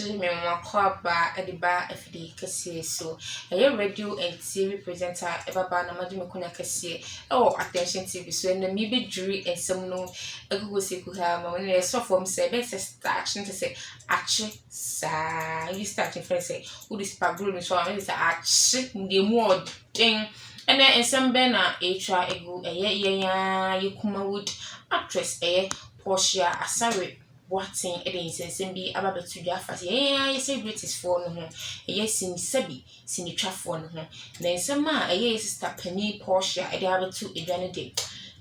Actually, me mwakwa ba ediba FD kese so. Radio and TV presenter ever ba na madu me kuna kese. Attention TV so and me be jury and some no ego sekuha ma when so from say be start to say achi sa you starting first say who this pablo so I say achi the more thing and then some be na HR ego yekuma wood actress Portia Asare Boateng edin bi ababetu dwa afase celebrities for no ho sin sabi sin twa for no ho na nsema sister Penny Portia ede abetu edwane de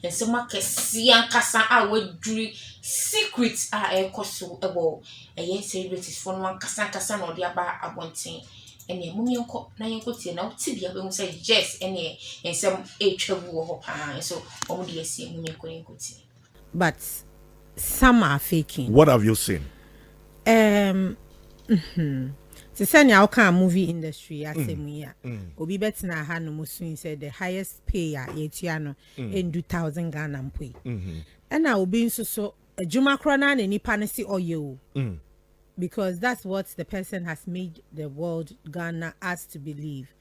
nsema kesi ankasa a waduri secret a ekoso ebo celebrities for no ankasa na ode aba abonten ene mumyenko na yenkotie na utibia be mu say yes ene nsem etwabu ho pa so omo de asi mumyenko yenkotie but some are faking. What have you seen? To send you our movie industry as a muya. Obi betina ha no musu said the highest payer yetiano in 2,000 Ghana mpwe. And I will be so Juma Krona and Nipanesi or you. Because that's what the person has made the world Ghana as to believe.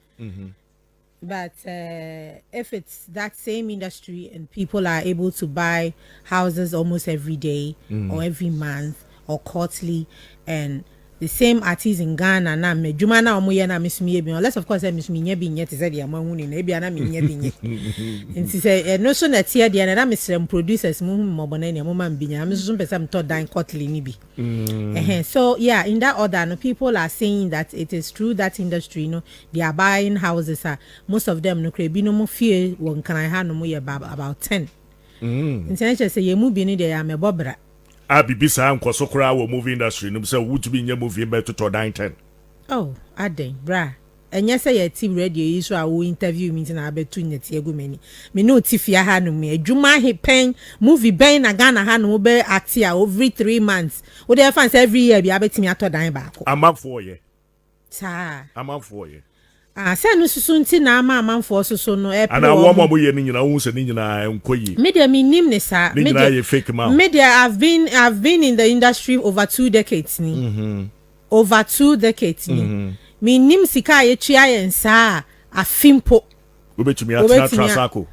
But if it's that same industry and people are able to buy houses almost every day or every month or quarterly, and the same artists in Ghana na me juma na omoye na misumi ebi unless of course misumi nya bi nya te say dia manhunu na ebi ana me nya bi nya nti say no so na tie dia na misrem producers mu mobona na mo man bi nya me so pesa mto dan quarterly ni bi so yeah, in that order no, people are saying that it is true that industry they are buying houses most of them no krebi no mo fie won kan ha no mo ye about 10 nti say ye mu bi ni dia me bobra Abibisa nkoso kura wo movie industry no say would be nya movie be to 910. Oh, aden bra. Enye say your team radio yi so a wo interview me na abetu nyeti egu meni. Me no tifia ha no me adwuma he pen movie ben na Ghana ha no be act every 3 months. Wo dey fans every year bi abetimi atodan ba ko. Amam for ye. Sa. Amam for ye. Say no susu nti na amanfo so no e ana wo mo ye ni nyina wo se ni nyina enkoyi media me nim ne sa media ye fake mouth media I've been in the industry over 2 decades ni over 2 decades ni me nim sika ye tua ye nsa afimpo obetumi atna transako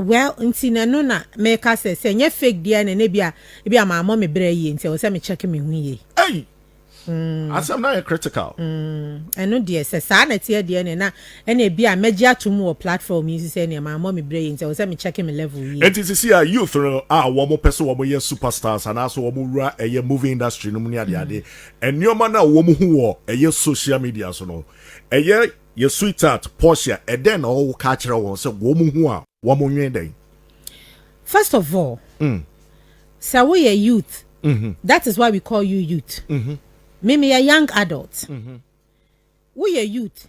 well nti na no na me ka se nye fake dia na bia maamo me bra yi nti wo se me check me hu ye asam na critical eno de se sa na tie de na e bia megia tum wo platform yi se na maamo me bra yi nti wo se me check me level yi enti see a youth wo mo pese wo mo ye superstars and also wo mo wura eye movie industry no mu ni ade enioma na wo mo hu wo eye social media so no eye ye sweetheart Portia den na wo ka kire wo se wo mo hu a wo mo nwen den. First of all, so we are youth. That is why we call you youth. Me a young adult. We are youth.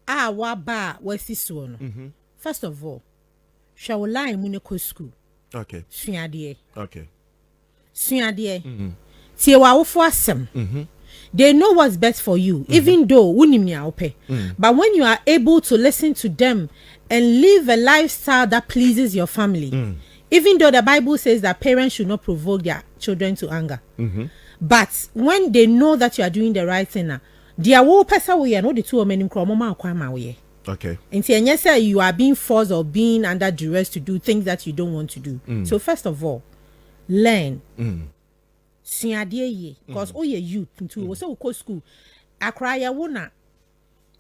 Wa ba wasi so no. First of all, shall lie mu ne ko school. Okay. Suade. Okay. Suade. Tie wa wo fo asem. They know what's best for you, even though wunim nya ope. But when you are able to listen to them and live a lifestyle that pleases your family, even though the Bible says that parents should not provoke their children to anger. But when they know that you are doing the right thing, their whole person we are not the two of many okay. And say you are being forced or being under duress to do things that you don't want to do. So first of all, learn. Because oh, youth into also go school. Akra ya wona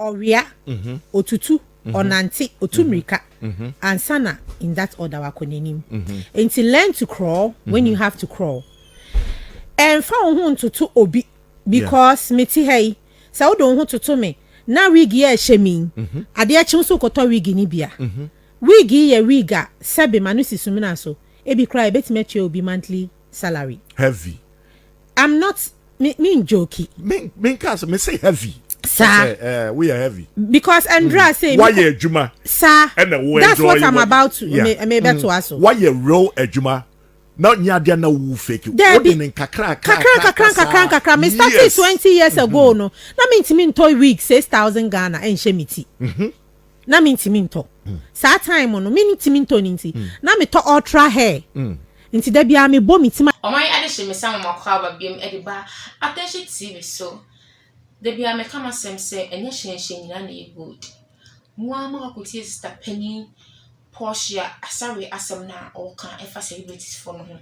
oria otutu onanti otumrika and sana in that order wakonenim. And to learn to crawl when you have to crawl. And found who to obi because meti hey so don't want to me na wigi ye shemi ade a chim so koto wigi ni bia wigi ye wiga sebe manusi sumina so e bi cry betime che obi monthly salary heavy. I'm not me jokey me cause me say heavy sir we are heavy because Andrea say why ye ejuma sir that's what I'm about to me better aso why ye real ejuma not nyade na wu fake what in kakra me started 20 years ago no na me ntimi ntoy week 6,000 Ghana en shemiti na me ntimi nto sa time no me ntimi nto nti na me to ultra hair nti da bia me bo mitima Omai adeshe me sama makwa ba biem ediba attention TV so da bia me kama sem se enye hyenhyen nyina na e good mua ma akotie sister penny Portia Asare asem na oka efa celebrities for no ho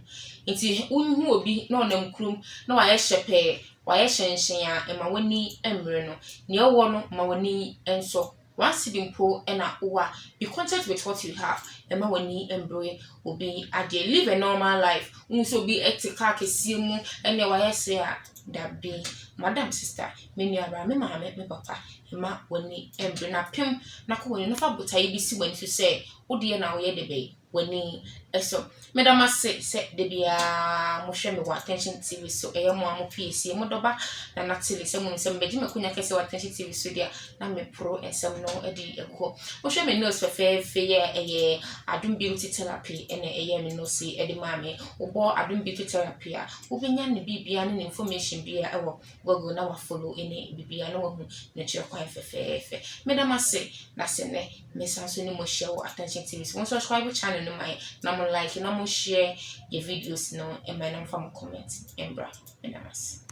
nti unhu obi na onam krum na wa ye hyepe wa ye hyenhyen a ema wani emre no ne ewo no ma wani enso once dimpo na owa be content with what you have ema wani embre obi ade live a normal life unso bi etika kesie mu ene wa ye se a da be madam sister me nuabra me maame me papa ema wani embre na pem na ko wani no fa botaye bi si wani so se odi na wo ye de be wani eso medama se de bia mo hwe me wa attention TV so mo amo pc mo doba na natili se mo nsem beji me kunya kese wa attention TV so dia na me pro ensem no edi eko mo hwe me nose fe ye adum beauty therapy ene me no si edi maame obo adum beauty therapy a obenya ne bibia ne information bia ewo google na wa follow ene bibia no wo na chire kwan fe medama se na se ne me sanso ni mo share wa attention TV so subscribe channel no my na mo like na mo share your videos no and my number for comment embra menamas